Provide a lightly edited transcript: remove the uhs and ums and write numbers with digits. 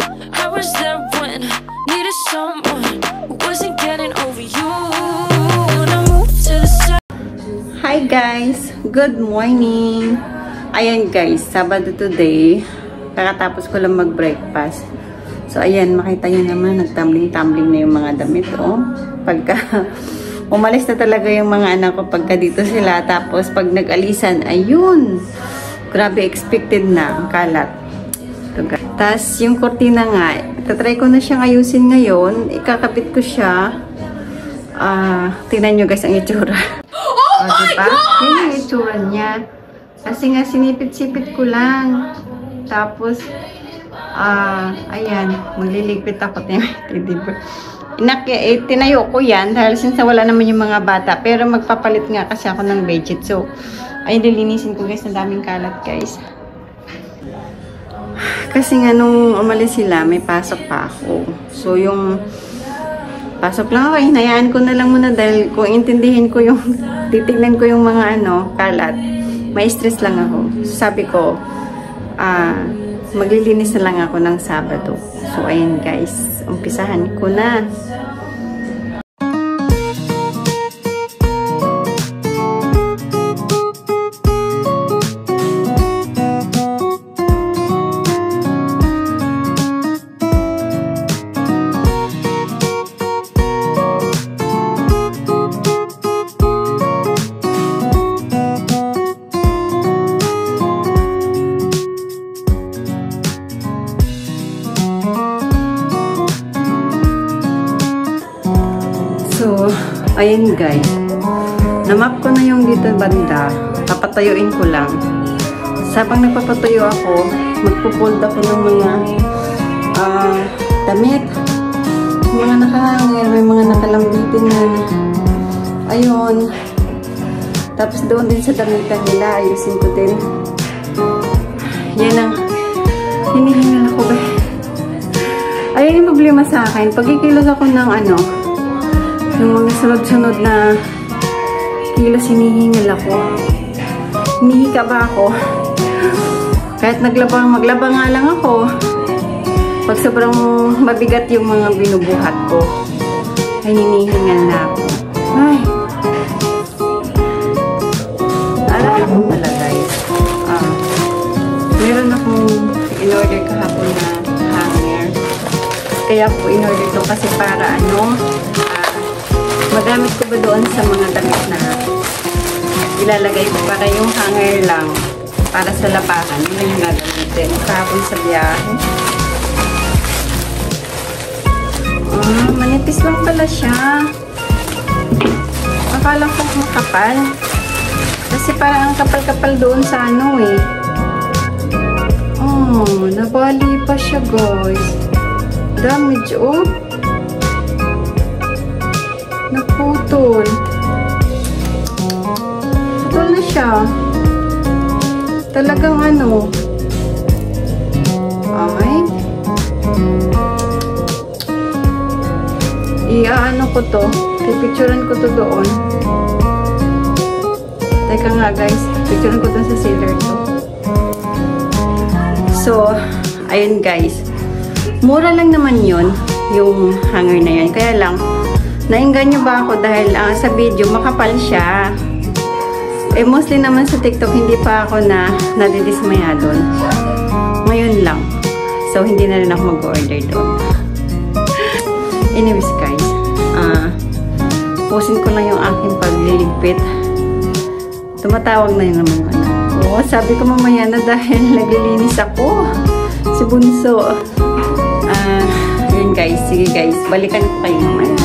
I was there when needed someone who wasn't getting over you. When I moved to the side. Hi guys, good morning. Ayan guys, Sabado today. Kakatapos ko lang mag-breakfast. So ayan, makita nyo naman, nagtumbling-tumbling na yung mga damit. Oh. Pagka umalis na talaga yung mga anak ko pagka dito sila. Tapos pag nag-alisan, ayun. Grabe, expected na ang kalat. Tapos yung kurtina nga, tatry ko na siyang ayusin ngayon. Ikakabit ko siya. Tingnan nyo guys ang itsura. Oh my diba? God! Yan yung itsura niya. Kasi nga sinipit-sipit ko lang. Tapos, ayan, magliligpit ako. Tinayo ko yan dahil since wala naman yung mga bata. Pero magpapalit nga kasi ako ng bedsheet. So, ayun, dilinisin ko guys. Ang daming kalat guys. Kasi nga nung umalis sila, may pasok pa ako. So, yung pasok lang ako, hinayaan ko na lang muna dahil kung intindihin ko yung, titignan ko yung mga kalat, may stress lang ako. So, sabi ko, maglilinis na lang ako ng Sabado. So, ayun guys, umpisahan ko na. So, ayun guys. Namap ko na yung dito banda. Papatayuin ko lang. Sabang nagpapatuyo ako, magpupold ako ng mga damit. Mga nakahangin, may mga nakalambitin na. Ayun. Tapos doon din sa damitan nila, ayusin ko din. Yan ang hinihingal ako ba. Ayun yung problema sa akin. Pagkikilos ako ng yung mga sunod-sunod na kilos, hinihingal ako. Hinihika ba ako? Kahit maglaba nga lang ako. Pag sobrang mabigat yung mga binubuhat ko, ay hinihingal na ako. Ay! Naalala ko pala guys. Meron akong in-order kahapon na hanger. Kaya po in-order ito kasi para magamit ko ba doon sa mga damit na ilalagay ko para yung hanger lang para sa labahan. Yun yung gagamitin. Kahapon sa biyahe. Manipis lang pala siya. Akala ko makapal. Kasi parang ang kapal-kapal doon sa nabali pa siya guys. Damage naputol. Putol na siya. Talagang ay. Ko to. Pipicturean ko to doon. Teka nga guys. Picturean ko to sa sealer to. So, ayun guys. Mura lang naman yun. Yung hanger na yan. Kaya lang, nainganyo ba ako dahil sa video makapal siya. Mostly naman sa TikTok hindi pa ako nadidismaya doon. Ngayon lang. So, hindi na rin ako mag-order doon. Anyways guys, pusin ko lang yung aking pagliligpit. Tumatawag na yun naman sabi ko mamaya na dahil naglilinis ako. Si Bunso. Yun guys, sige guys, balikan ko kayo mamaya.